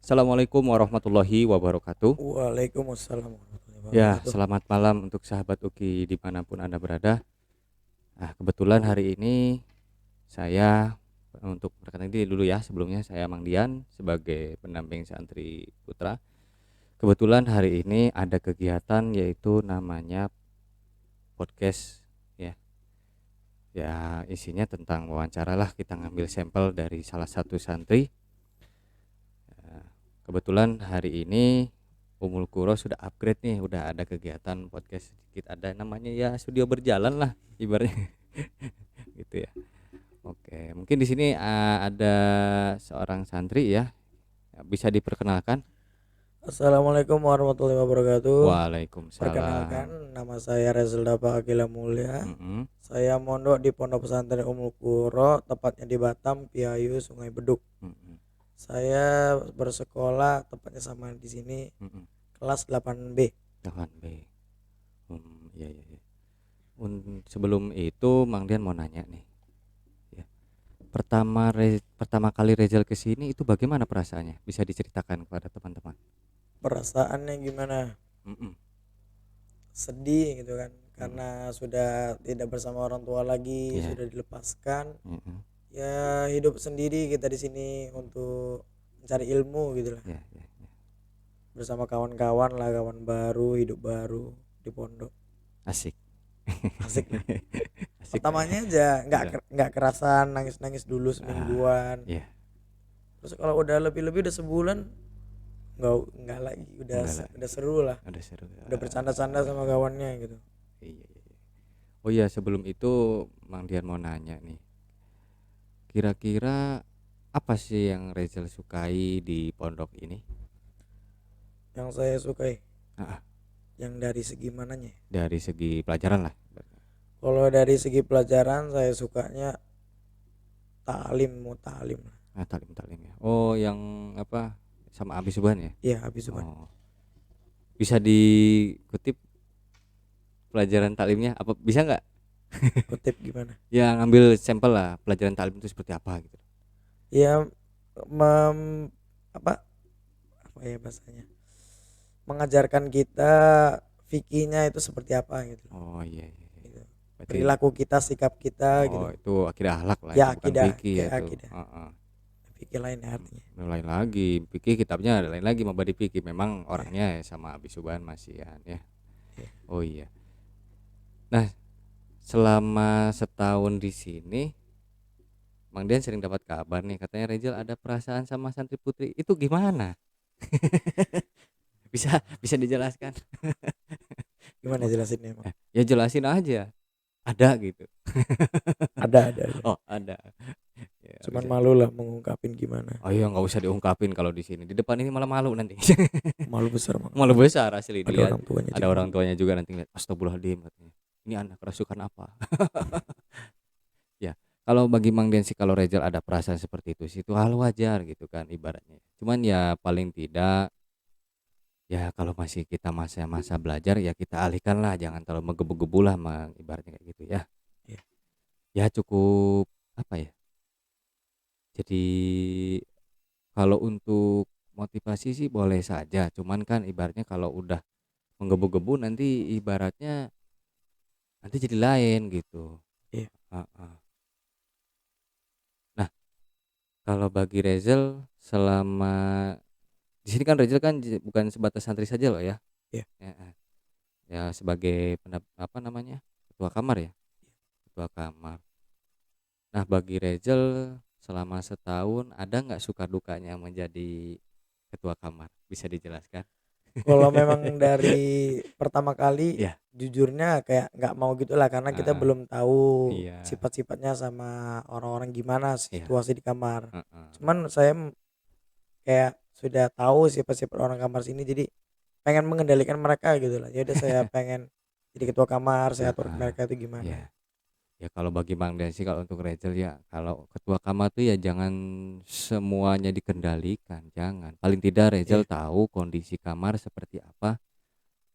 Assalamualaikum warahmatullahi wabarakatuh. Waalaikumsalam warahmatullahi Ya, wabarakatuh. selamat malam untuk sahabat Uki dimanapun Anda berada. Nah, kebetulan hari ini saya untuk perkenalkan diri dulu ya. Sebelumnya saya Mang Dian sebagai pendamping santri putra. Kebetulan hari ini ada kegiatan yaitu namanya podcast ya. Ya, isinya tentang wawancara lah. Kita ngambil sampel dari salah satu santri. Nah, kebetulan hari ini Umul Kuro sudah upgrade nih, udah ada kegiatan podcast sedikit, ada namanya ya studio berjalan lah ibaratnya gitu ya. Oke, mungkin di sini ada seorang santri ya, bisa diperkenalkan. Assalamualaikum warahmatullahi wabarakatuh. Waalaikumsalam. Perkenalkan, nama saya Rezalda Akila Mulia. Mm-mm, Saya mondok di Pondok Pesantren Ummul Qura, tepatnya di Batam, Piayu, Sungai Beduk. mm-mm, Saya bersekolah tepatnya sama di sini, mm-mm. kelas 8B. Jangan B. Iya iya iya. Sebelum itu Mang Dian mau nanya nih. Ya. Pertama kali Rezal ke sini itu bagaimana perasaannya? Bisa diceritakan kepada teman-teman? Perasaannya gimana? Mm-mm, Sedih gitu kan, mm-mm. karena sudah tidak bersama orang tua lagi, Ya, sudah dilepaskan. mm-mm. Ya hidup sendiri kita di sini untuk mencari ilmu gitu lah, Ya, ya, ya. bersama kawan-kawan lah, kawan baru, hidup baru di pondok. Asik. Asik lah. Asik lah ya. Pertamanya aja Udah. nggak kerasan, nangis dulu Ah, semingguan. ya, Terus kalau udah lebih udah sebulan, nggak lagi, enggak lah. udah seru lah, Udah seru. udah bercanda-canda sama kawannya gitu. Iya, iya, iya. Oh iya, sebelum itu Mang Dian mau nanya nih. Kira-kira apa sih yang Rachel sukai di pondok ini? Yang saya sukai, Ah, yang dari segi mananya? dari segi pelajaran lah. Kalau dari segi pelajaran saya sukanya talim lah. Talim-talim ya. Oh, yang apa? Sama Abi Subhan ya? Iya, habis cuman Oh, bisa dikutip pelajaran taklimnya apa bisa nggak? kutip gimana Ya ngambil sampel lah pelajaran taklim itu seperti apa gitu. ya, mem, apa apa ya bahasanya, mengajarkan kita fikihnya itu seperti apa gitu loh, Oh iya iya, iya. gitu. Berarti Perilaku kita, sikap kita oh gitu. itu akidah akhlak lah Ya itu bukan akidah, fikih ya kayak itu. akidah, Heeh. fikih lain ya artinya. Lain lagi fikih kitabnya ada lain lagi mabadi fikih memang Ya, orangnya ya sama Abi Subhan masihan ya. ya. Oh iya. Nah, selama setahun di sini Mang Dian sering dapat kabar nih katanya Rejel ada perasaan sama santri putri. Itu gimana? Bisa bisa dijelaskan? Gimana jelasinnya emang? Ya jelasin aja. Ada gitu. Ada. Oh, ada. Ya, Cuman bisa. malu lah mengungkapin gimana. Oh iya nggak usah diungkapin kalau di sini. Di depan ini malah malu nanti. Malu besar mang. Malu besar asli Ada dilihat. orang tuanya Ada juga. orang tuanya juga nanti lihat. Astagfirullahaladzim katanya. Ini anak kerasukan apa? Ya, kalau bagi Mang Densi kalau Rejal ada perasaan seperti itu sih itu hal wajar gitu kan ibaratnya. Cuman ya paling tidak ya kalau masih kita masa-masa belajar ya kita alihkan lah jangan terlalu menggebu-gebu lah Mang ibaratnya kayak gitu ya. Ya, Ya cukup apa ya? Jadi kalau untuk motivasi sih boleh saja, cuman kan ibaratnya kalau udah menggebu-gebu nanti ibaratnya nanti jadi lain gitu. ya. Heeh. Nah, kalau bagi Rezel selama di sini kan Rezel kan bukan sebatas santri saja loh ya. Ya. Ya, ya sebagai apa namanya? Ketua kamar ya, ketua kamar. Nah, bagi Rezel selama setahun ada nggak suka dukanya menjadi ketua kamar? Bisa dijelaskan? Kalau memang dari pertama kali, Ya, jujurnya kayak nggak mau gitulah, karena kita heeh, belum tahu iya, sifat-sifatnya sama orang-orang gimana iya, situasi di kamar. heeh, Cuman saya kayak sudah tahu sifat-sifat orang kamar sini, jadi pengen mengendalikan mereka gitu lah. Ya udah, saya pengen jadi ketua kamar, saya atur heeh, mereka itu iya. gimana. Ya kalau bagi Bang Desi kalau untuk Rachel ya kalau ketua kamar tuh ya jangan semuanya dikendalikan, jangan. Paling tidak Iya, Rachel tahu kondisi kamar seperti apa,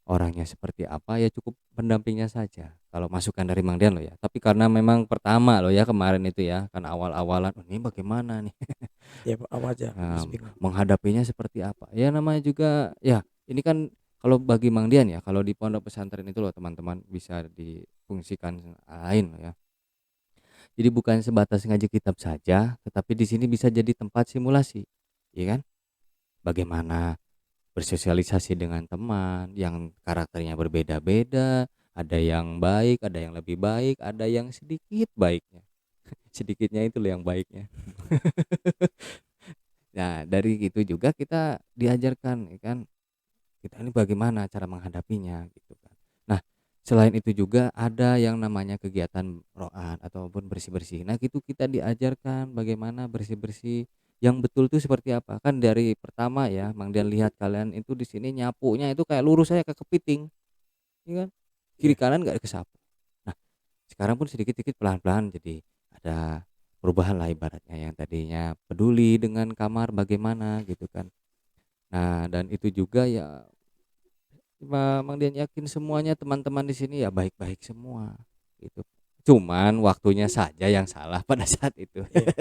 orangnya seperti apa ya cukup pendampingnya saja. Kalau masukan dari Mang Dian loh ya. Tapi karena memang pertama loh ya kemarin itu ya, kan awal-awalan oh, ini bagaimana nih? Ya apa aja? Habis Eee, bingung. menghadapinya seperti apa, ya namanya juga ya ini kan kalau bagi Mang Dian ya, kalau di pondok pesantren itu loh teman-teman bisa difungsikan lain loh ya. Jadi bukan sebatas ngaji kitab saja, tetapi di sini bisa jadi tempat simulasi, ya kan? Bagaimana bersosialisasi dengan teman yang karakternya berbeda-beda, ada yang baik, ada yang lebih baik, ada yang sedikit baiknya. Sedikitnya itu loh yang baiknya. Nah, dari itu juga kita diajarkan ya kan, kita ini bagaimana cara menghadapinya gitu kan. Nah, selain itu juga ada yang namanya kegiatan ro'an ataupun bersih-bersih. Nah, itu kita diajarkan bagaimana bersih-bersih yang betul itu seperti apa. Kan dari pertama ya, Mang Dian lihat kalian itu di sini nyapunya itu kayak lurus aja ke kepiting, ya kan? Kiri Iya. kanan nggak kesapu. Nah, sekarang pun sedikit-sedikit pelan-pelan jadi ada perubahan lah ibaratnya yang tadinya peduli dengan kamar bagaimana gitu kan. Nah, dan itu juga ya Mang Dian yakin semuanya teman-teman di sini ya baik-baik semua gitu. Cuman waktunya saja yang salah pada saat itu. Iya.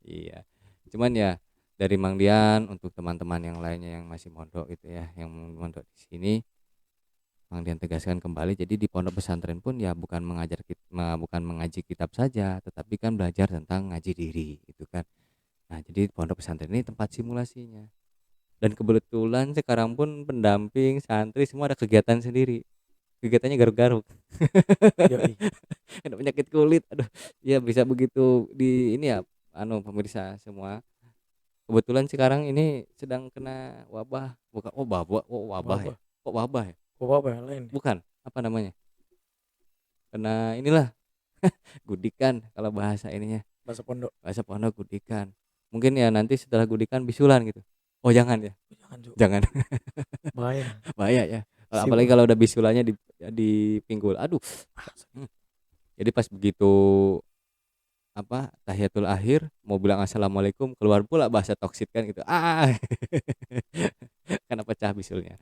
Iya. Cuman ya dari Mang Dian untuk teman-teman yang lainnya yang masih mondok gitu ya, yang mondok di sini Mang Dian tegaskan kembali jadi di pondok pesantren pun ya bukan mengaji kitab saja, tetapi kan belajar tentang ngaji diri gitu kan. Nah, jadi pondok pesantren ini tempat simulasinya. Dan kebetulan sekarang pun pendamping, santri semua ada kegiatan sendiri. Kegiatannya garuk-garuk. Yoi. Kena penyakit kulit. Aduh, ya bisa begitu di ini ya pemirsa semua. Kebetulan sekarang ini sedang kena wabah, bukan wabah ya. Wabah. Kok wabah ya? Kok wabah yang lain ya? Bukan, apa namanya? Kena inilah gudikan kalau bahasa ininya, Bahasa pondok. bahasa pondok gudikan. Mungkin ya nanti setelah gudikan bisulan gitu. Oh jangan ya, Jangan Cuk, jangan. bahaya. Bahaya ya. Apalagi Simbol. kalau udah bisulanya di pinggul. Aduh. Hmm. Jadi pas begitu tahiyatul akhir mau bilang assalamualaikum keluar pula bahasa toksit kan gitu. Karena pecah bisulnya.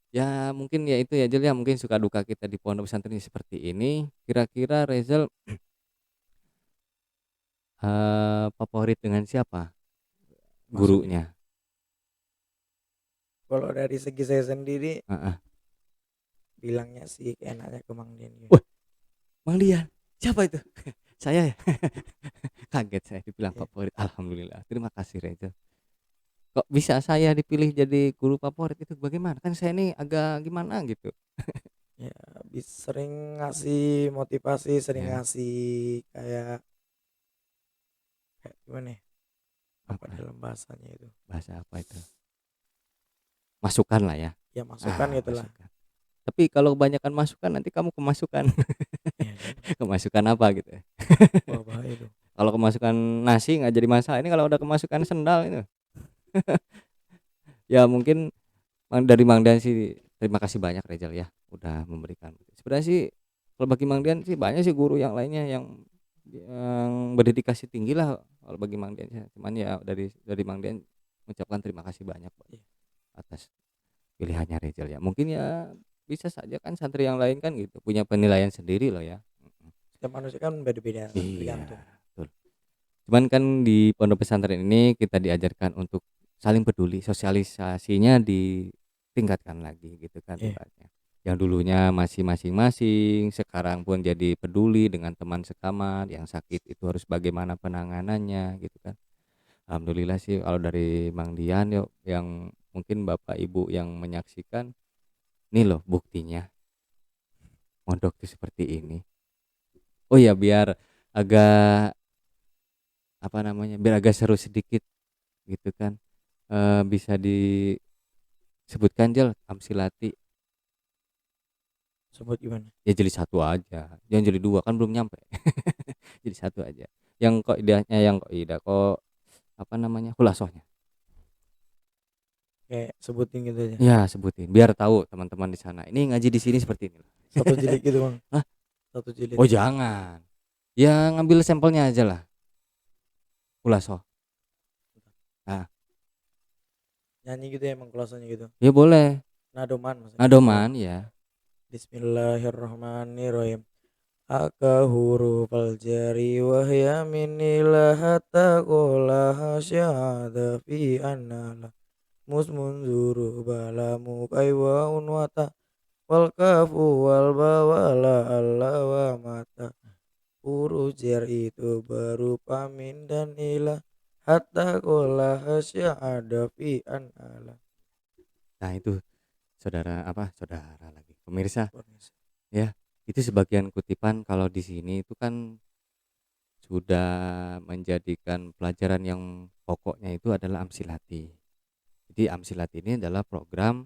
Ya mungkin ya itu ya Jel ya mungkin suka duka kita di pondok pesantren seperti ini. Kira-kira Rezal favorit dengan siapa Maksudnya? gurunya? Kalau dari segi saya sendiri Heeh. bilangnya sih enaknya ke Mang Dian gitu. Wah, Mang Dian. Siapa itu? Saya ya. Kaget saya dibilang Iya. favorit. Alhamdulillah. Terima kasih Rezal. Kok bisa saya dipilih jadi guru favorit itu bagaimana? Kan saya ini agak gimana gitu. Ya, sering ngasih motivasi, sering Ya, ngasih kayak kayak gimana ya? Apa apa? dalam bahasanya itu? Bahasa apa itu? Masukan lah ya. Ya masukan gitulah. Masukan. Tapi kalau kebanyakan masukan nanti kamu kemasukan. Ya kan. Kemasukan apa gitu ya. Wah bahaya itu. Kalau kemasukan nasi nggak jadi masalah. Ini kalau udah kemasukan sendal itu. Ya mungkin dari Mang Dian sih terima kasih banyak Rejal ya udah memberikan. Sebenarnya sih kalau bagi Mang Dian sih banyak sih guru yang lainnya yang berdedikasi tinggi lah kalau bagi Mang Dian ya. Cuman ya dari Mang Dian mengucapkan terima kasih banyak Pak, Iya. atas pilihannya Rejal ya. Mungkin ya bisa saja kan santri yang lain kan gitu punya penilaian sendiri loh ya. Setiap manusia kan beda-beda Iya, tergantung. betul. Cuman kan di pondok pesantren ini kita diajarkan untuk saling peduli, sosialisasinya ditingkatkan lagi gitu kan Iya. ibaratnya. Yang dulunya masih masing-masing, sekarang pun jadi peduli dengan teman sekamar yang sakit itu harus bagaimana penanganannya gitu kan. Alhamdulillah sih kalau dari Mang Dian yuk yang mungkin Bapak Ibu yang menyaksikan, nih loh buktinya mondok tuh seperti ini. Oh ya biar agak biar agak seru sedikit gitu kan. Bisa disebutkan Jel Amsilati Sebut gimana? ya jadi satu aja jangan jadi dua kan belum nyampe. Jadi satu aja yang kok khulasohnya Kayak sebutin gitu aja. ya sebutin biar tahu teman-teman di sana ini ngaji di sini seperti ini. Satu jilid gitu Bang. Hah? Satu jilid. Oh jangan ya ngambil sampelnya aja lah khulasoh. Nah Nyanyi gitu ya emang kelasannya gitu. ya boleh Nadoman maksudnya. Oh. ngadoman ya. Bismillahirrahmanirrahim. Aka hurufal jari wahya minillah hatta qolaha syahada fi annala musmunzuru balamu kaiwa unwata wal kafu wal bawala alla wa mata. Huruf jar itu berupa min dan ilah hatta qolaha syahada fi annala. Nah itu saudara lagi pemirsa Permisi. ya, itu sebagian kutipan. Kalau di sini itu kan sudah menjadikan pelajaran yang pokoknya itu adalah Amsilati. Jadi Amsilati ini adalah program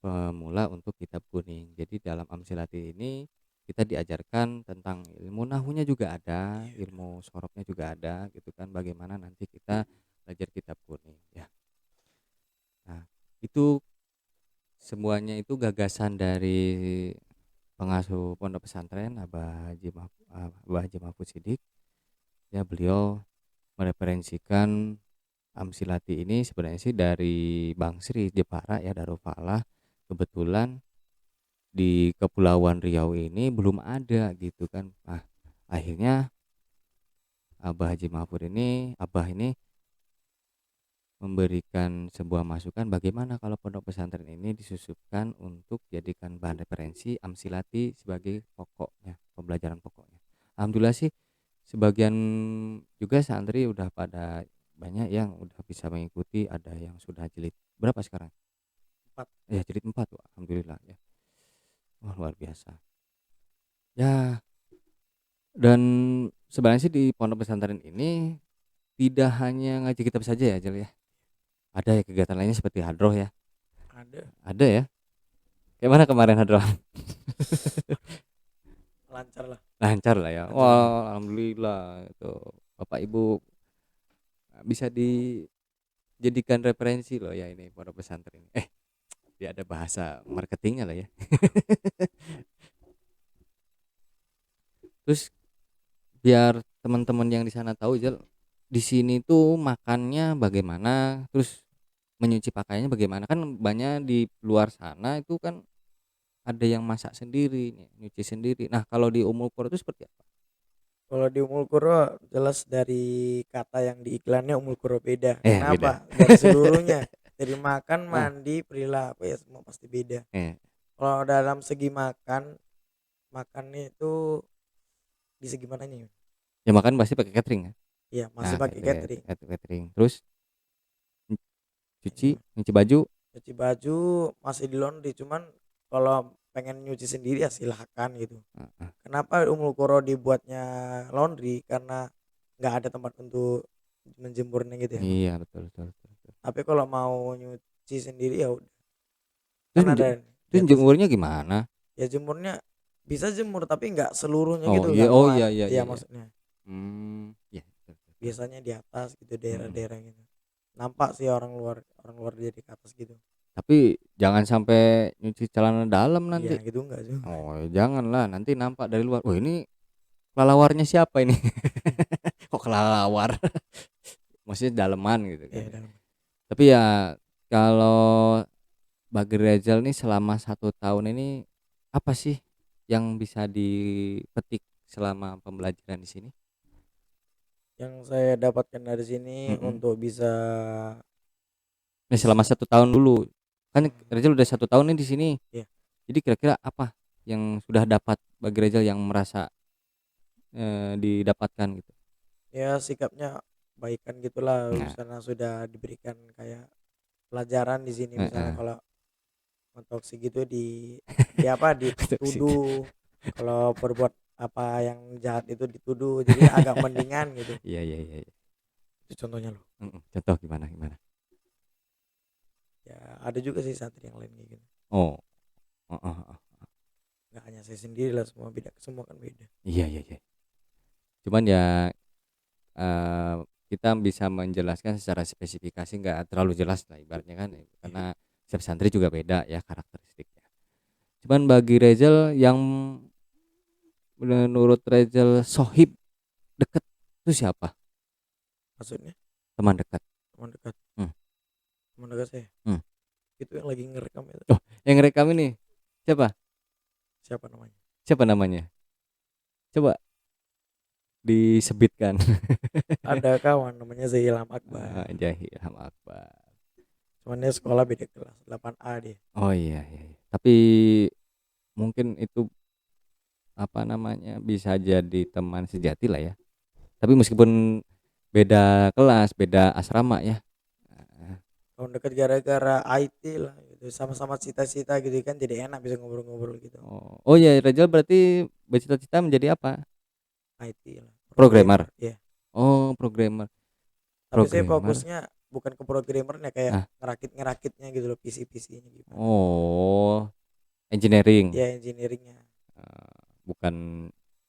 pemula untuk kitab kuning. Jadi dalam Amsilati ini kita diajarkan tentang ilmu nahunya juga ada, Iya. ilmu sorobnya juga ada gitu kan, bagaimana nanti kita belajar kitab kuning ya. Nah, itu semuanya itu gagasan dari pengasuh pondok pesantren Abah Haji Mahfud Sidik. Ya, beliau mereferensikan Amsilati ini sebenarnya sih dari Bang Sri Jepara ya, Darul Falah. Kebetulan di Kepulauan Riau ini belum ada gitu kan. Nah, akhirnya Abah ini memberikan sebuah masukan bagaimana kalau pondok pesantren ini disusupkan untuk jadikan bahan referensi Amsilati sebagai pokoknya, pembelajaran pokoknya. Alhamdulillah sih sebagian juga santri udah pada banyak yang udah bisa mengikuti, ada yang sudah jilid berapa sekarang? 4. Ya, jilid 4 tuh, alhamdulillah ya. Wah, luar biasa. Ya, dan sebenarnya sih di pondok pesantren ini tidak hanya ngaji kitab saja ya, Jel ya. Ada ya kegiatan lainnya seperti hadroh ya. Ada. Ada ya. Kayak mana kemarin hadroh? Lancar lah. Lancar lah ya. Lancar banget. Wah, alhamdulillah itu. Bapak Ibu bisa dijadikan referensi loh ya ini pondok pesantren. Dia ada bahasa marketingnya lah ya. Terus biar teman-teman yang di sana tahu, Jel, di sini tuh makannya bagaimana, terus menyuci pakaiannya bagaimana. Kan banyak di luar sana itu kan ada yang masak sendiri, nyuci sendiri. Nah, kalau di Ummul Qura itu seperti apa? Kalau di Ummul Qura jelas dari kata yang di iklannya Ummul Qura beda. Beda. Kenapa? Dari seluruhnya, dari makan, Oh, mandi, perilaku ya semua pasti beda. eh, Kalau dalam segi makan, makannya itu di segi mananya ya? ya makan pasti pakai catering ya. Iya Nah, masih pakai catering. catering. Terus Ini nyuci baju. cuci baju masih di laundry, cuman kalau pengen nyuci sendiri ya silahkan gitu. Heeh. Kenapa Ummul Qura dibuatnya laundry? Karena nggak ada tempat untuk menjemurnya gitu ya. Iya, betul, betul, betul, betul. Tapi kalau mau nyuci sendiri ya udah, Terus kan ada di terus atas. jemurnya gimana? Ya jemurnya bisa jemur tapi nggak seluruhnya Oh gitu, iya, nggak oh muat. iya, iya, iya, Iya iya. maksudnya. Iya, betul, betul, betul. Biasanya di atas gitu Mm-mm. daerah-daerah gitu. Nampak sih orang luar jadi ke atas gitu. Tapi jangan sampai nyuci celana dalam Iya nanti. gitu enggak juga. Oh, janganlah nanti nampak dari luar. Oh, ini kelalawarnya siapa ini? Kok kelelawar? Maksudnya daleman gitu kan Iya ya. dalam. Tapi ya kalau bagi Rizal nih selama 1 tahun ini apa sih yang bisa dipetik selama pembelajaran di sini? Yang saya dapatkan dari sini Mm-mm. untuk bisa Nah, selama bisa 1 tahun dulu kan hmm, Rizal udah 1 tahun nih di sini. ya Jadi kira-kira apa yang sudah dapat bagi Rizal yang merasa didapatkan gitu? ya sikapnya baikan gitulah Nah, karena sudah diberikan kayak pelajaran di sini misalnya heeh. kalau mentoksik gitu di apa dituduh, kalau berbuat apa yang jahat itu dituduh jadi agak mendingan gitu. Iya, iya, iya, iya. Itu contohnya loh. Contoh gimana gimana? Ya ada juga sih santri yang lain kayak gitu. Oh, heeh, heeh. Nggak hanya saya sendiri lah, semua beda, semua kan beda. Iya, iya, iya. Cuman ya eh, kita bisa menjelaskan secara spesifikasi nggak terlalu jelas lah ibaratnya kan ya, Iya. karena setiap santri juga beda ya karakteristiknya. Cuman bagi Rizal yang menurut Rizal sohib deket itu siapa? Maksudnya Teman dekat. teman dekat, Hmm, teman dekat saya hmm. itu yang lagi ngerekam itu. Oh, yang rekam ini siapa? Siapa namanya? Siapa namanya? Coba disebutkan. Ada kawan namanya Zailam Akbar. Jahil Ilham Akbar. Cuman dia sekolah beda kelas, 8A dia. Oh iya, iya, iya. Tapi mungkin itu apa namanya bisa jadi teman sejati lah ya. Tapi meskipun beda kelas, beda asrama ya. Heeh. Tahun dekat gara-gara IT lah gitu. Sama-sama cita-cita gitu kan jadi enak bisa ngobrol-ngobrol gitu. Oh, oh ya Rajal berarti bercita-cita menjadi apa? IT lah, Programmer. programmer. Ya. Oh, programmer. Tapi saya Programmer. fokusnya bukan ke programmernya kayak Ah, ngerakit-ngerakitnya gitu loh PC-PC-nya gimana. oh, engineering. Ya engineeringnya. Bukan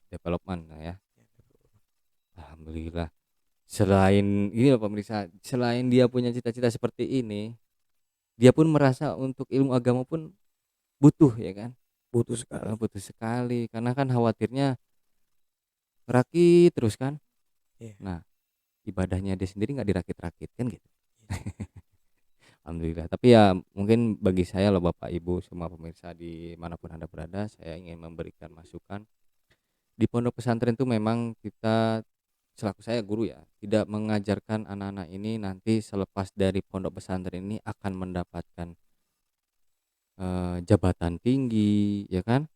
development lah ya. Alhamdulillah. Selain ini loh pemirsa, selain dia punya cita-cita seperti ini, dia pun merasa untuk ilmu agama pun butuh ya kan. Butuh sekali. Butuh sekali karena kan khawatirnya rakit terus kan. Iya. Nah, ibadahnya dia sendiri nggak dirakit-rakit kan gitu. Alhamdulillah. Tapi ya mungkin bagi saya loh Bapak Ibu semua pemirsa di manapun Anda berada, saya ingin memberikan masukan. Di pondok pesantren itu memang kita selaku saya guru ya, tidak mengajarkan anak-anak ini nanti selepas dari pondok pesantren ini akan mendapatkan jabatan tinggi, ya kan?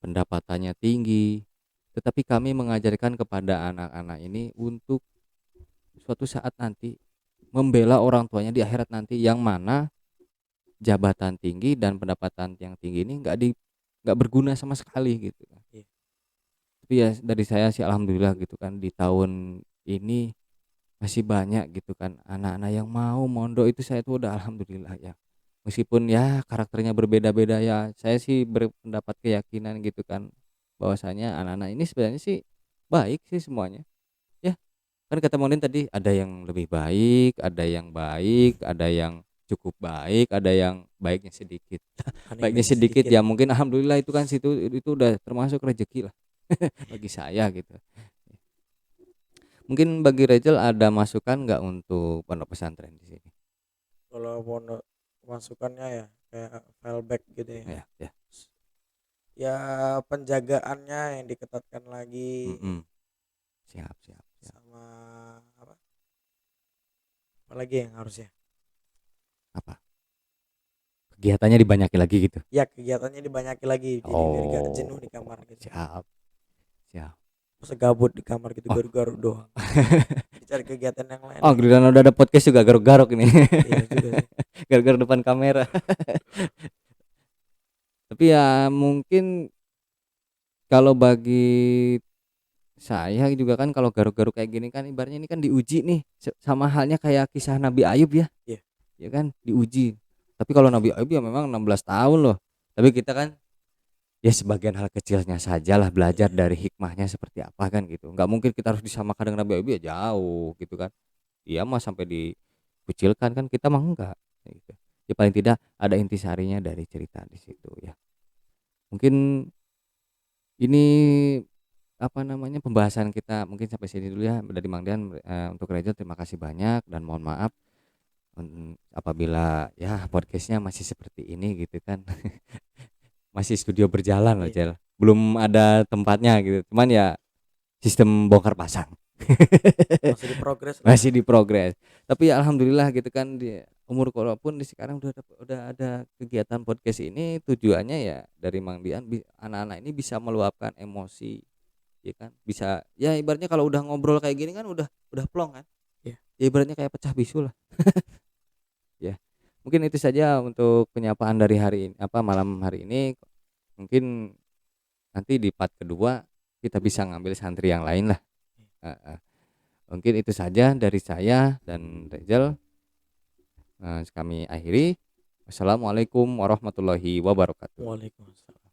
Pendapatannya tinggi. Tetapi kami mengajarkan kepada anak-anak ini untuk suatu saat nanti membela orang tuanya di akhirat nanti, yang mana jabatan tinggi dan pendapatan yang tinggi ini nggak berguna sama sekali gitu kan. Iya. Tapi ya dari saya sih alhamdulillah gitu kan di tahun ini masih banyak gitu kan anak-anak yang mau mondok, itu saya tuh udah alhamdulillah ya. Meskipun ya karakternya berbeda-beda ya, saya sih berpendapat keyakinan gitu kan bahwasanya anak-anak ini sebenarnya sih baik sih semuanya. Ya, kan kata Monin tadi ada yang lebih baik, ada yang cukup baik, ada yang baiknya sedikit. Aneh Baiknya baiknya sedikit sedikit. ya mungkin alhamdulillah itu kan itu udah termasuk rezeki lah bagi saya gitu. Mungkin bagi Rachel ada masukan nggak untuk pondok pesantren di sini? Kalau pondok masukannya ya kayak fallback gitu ya. Ya, ya. Ya penjagaannya yang diketatkan lagi Mm-mm. Siap, siap, siap. sama apa lagi yang harusnya? Apa? Kegiatannya dibanyaki lagi gitu. Ya kegiatannya dibanyaki lagi jadi biar gak jenuh Oh, di kamar gitu. siap, siap. Masa gabut di kamar gitu Oh, garuk-garuk doang. Cari kegiatan yang lain oh, lah gitu. giliran udah ada podcast juga garuk-garuk ini. Iya juga sih. Garuk-garuk depan kamera. Tapi ya mungkin kalau bagi saya juga kan kalau garuk-garuk kayak gini kan ibaratnya ini kan diuji nih, sama halnya kayak kisah Nabi Ayub ya. Iya. Ya kan diuji. Tapi kalau Nabi Ayub ya memang 16 tahun loh. Tapi kita kan ya sebagian hal kecilnya saja lah, belajar Iya. dari hikmahnya seperti apa kan gitu. Nggak mungkin kita harus disamakan dengan Nabi Ayub, ya jauh gitu kan. Dia mah sampai dikucilkan kan, kita mah enggak gitu. Ya paling tidak ada intisarinya dari cerita di situ ya. Mungkin ini apa namanya pembahasan kita mungkin sampai sini dulu ya dari Mang Dian. Untuk Rejo terima kasih banyak dan mohon maaf apabila ya podcastnya masih seperti ini gitu kan. Masih studio berjalan loh Iya. Jel, belum ada tempatnya gitu, cuman ya sistem bongkar pasang. Masih di progres lah. Masih di progres, tapi ya alhamdulillah gitu kan di umur walaupun di sekarang udah ada kegiatan podcast ini, tujuannya ya dari Mang Dian anak-anak ini bisa meluapkan emosi ya kan, bisa ya ibaratnya kalau udah ngobrol kayak gini kan udah plong kan Iya. ya, ibaratnya kayak pecah bisu lah. Ya mungkin itu saja untuk penyapaan dari hari ini apa malam hari ini. Mungkin nanti di part kedua kita bisa ngambil santri yang lain lah. Heeh. Mungkin itu saja dari saya dan Rachel. Kami akhiri. Wassalamualaikum warahmatullahi wabarakatuh. Waalaikumsalam.